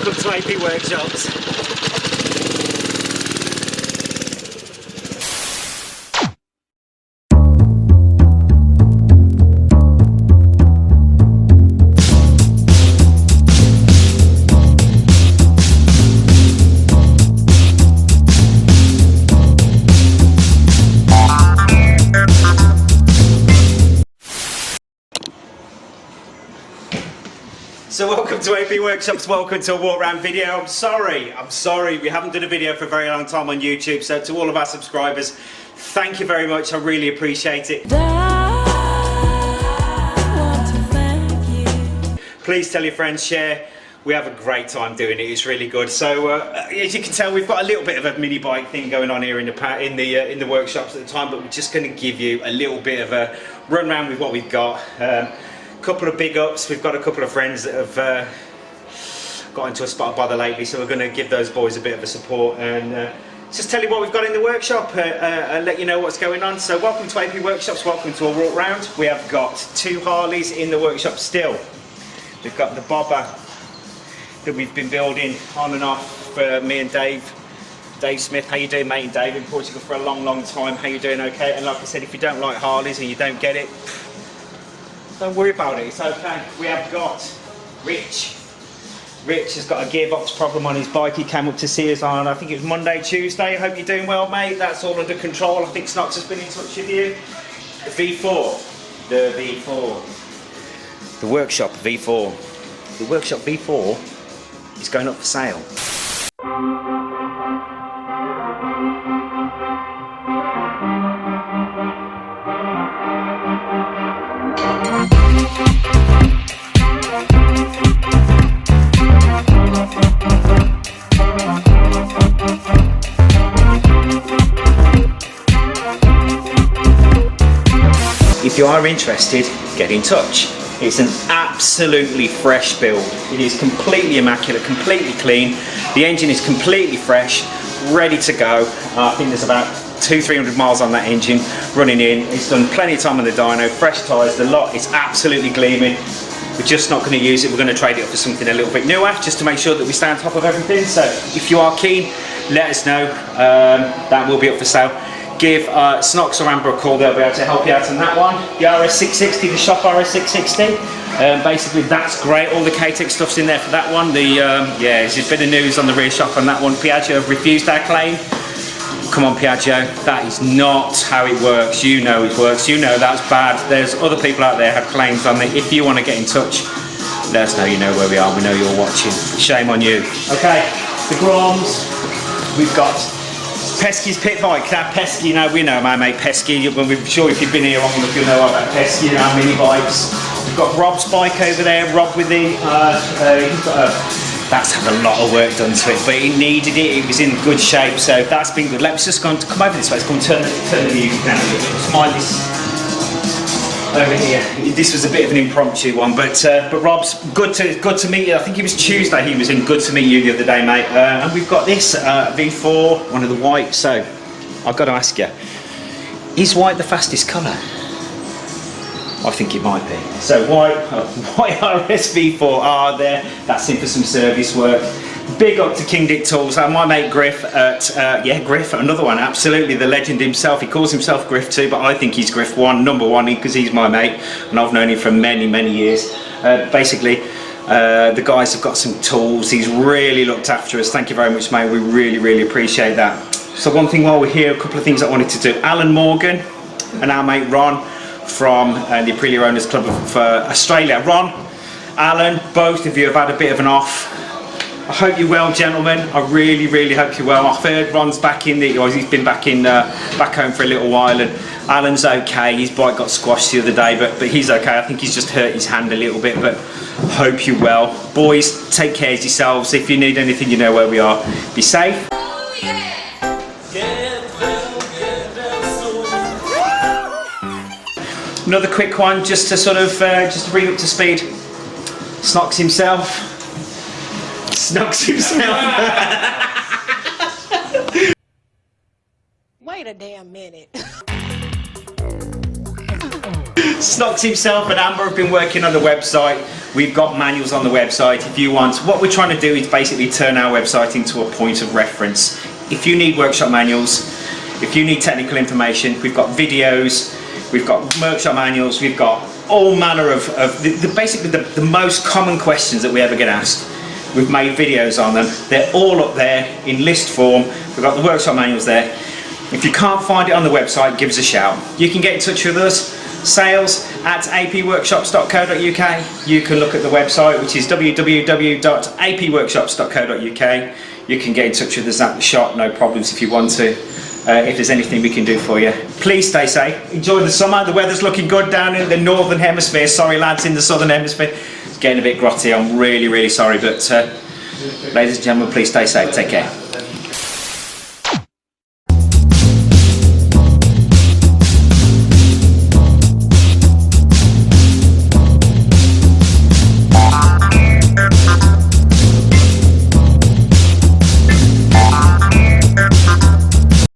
Welcome to AP Workshops. So welcome to AP Workshops, welcome to a walk around video. I'm sorry, we haven't done a video for a very long time on YouTube, so to all of our subscribers, thank you very much, I really appreciate it. Please tell your friends, share, we have a great time doing it, it's really good. So as you can tell, we've got a little bit of a mini bike thing going on here in the workshops at the time, but we're just going to give you a little bit of a run around with what we've got. Couple of big ups, we've got a couple of friends that have got into a spot bother lately, so we're going to give those boys a bit of a support and just tell you what we've got in the workshop and let you know what's going on. So welcome to AP Workshops, welcome to a walk round. We have got 2 Harleys in the workshop still. We've got the bobber that we've been building on and off for me and Dave Smith. How you doing, mate? And Dave in Portugal for a long time. How you doing? Okay. And like I said, if you don't like Harleys and you don't get it, don't worry about it, it's okay. We have got Rich. Rich has got a gearbox problem on his bike. He came up to see us on, I think it was Monday, Tuesday. I hope you're doing well, mate. That's all under control. I think Snox has been in touch with you. The V4. The V4. The Workshop V4. The Workshop V4 is going up for sale. If you are interested, get in touch. It's an absolutely fresh build. It is completely immaculate, completely clean. The engine is completely fresh, ready to go. I think there's about 200-300 miles on that engine running in. It's done plenty of time on the dyno, fresh tyres, the lot is absolutely gleaming. We're just not going to use it, we're going to trade it up for something a little bit newer, just to make sure that we stay on top of everything. So if you are keen, let us know. That will be up for sale. Give Snox or Amber a call, they'll be able to help you out on that one. The RS660, the shop RS660, basically that's great, all the KTEC stuff's in there for that one. Yeah, there's a bit of news on the rear shop on that one. Piaggio have refused our claim. Come on Piaggio, that is not how it works. You know it works, you know that's bad. There's other people out there have claims on it. If you want to get in touch, let us know, you know where we are, we know you're watching. Shame on you. Okay, the Groms, we've got Pesky's pit bike. Now Pesky, you know, we know my mate Pesky. I'm sure if you've been here long enough, you'll know about Pesky and our mini bikes. We've got Rob's bike over there. Rob with the, that's had a lot of work done to it, but it needed it. It was in good shape, so that's been good. Let's just go and come over this way. Let's go and turn the music down. Smile this over here. This was a bit of an impromptu one, but Rob's good to meet you. I think it was Tuesday he was in. Good to meet you the other day, mate. And we've got this V4, one of the white. So I've got to ask you, is white the fastest colour? I think it might be. So white RS V4R there. That's in for some service work. Big up to King Dick Tools, my mate Griff at, Griff, another one, absolutely, the legend himself. He calls himself Griff too, but I think he's Griff number one, because he's my mate, and I've known him for many years. Basically, the guys have got some tools, he's really looked after us, thank you very much mate, we really appreciate that. So one thing while we're here, a couple of things I wanted to do. Alan Morgan and our mate Ron from the Aprilia Owners Club of Australia. Ron, Alan, both of you have had a bit of an off. I hope you're well, gentlemen. I really hope you're well. I've heard Ron's back in he's been back home for a little while, and Alan's okay. His bike got squashed the other day, but he's okay. I think he's just hurt his hand a little bit, but hope you're well. Boys, take care of yourselves. If you need anything, you know where we are. Be safe. Oh, yeah. Another quick one, just to sort of just to bring up to speed. Snox himself. Wait a damn minute. Snox himself and Amber have been working on the website. We've got manuals on the website if you want. What we're trying to do is basically turn our website into a point of reference. If you need workshop manuals, if you need technical information, we've got videos, we've got workshop manuals, we've got all manner of basically the most common questions that we ever get asked. We've made videos on them. They're all up there in list form. We've got the workshop manuals there. If you can't find it on the website, give us a shout. You can get in touch with us, sales@apworkshops.co.uk. You can look at the website, which is www.apworkshops.co.uk. You can get in touch with us at the shop, no problems if you want to. If there's anything we can do for you. Please stay safe. Enjoy the summer. The weather's looking good down in the northern hemisphere. Sorry lads in the southern hemisphere. It's getting a bit grotty. I'm really, really sorry. But ladies and gentlemen, please stay safe. Take care.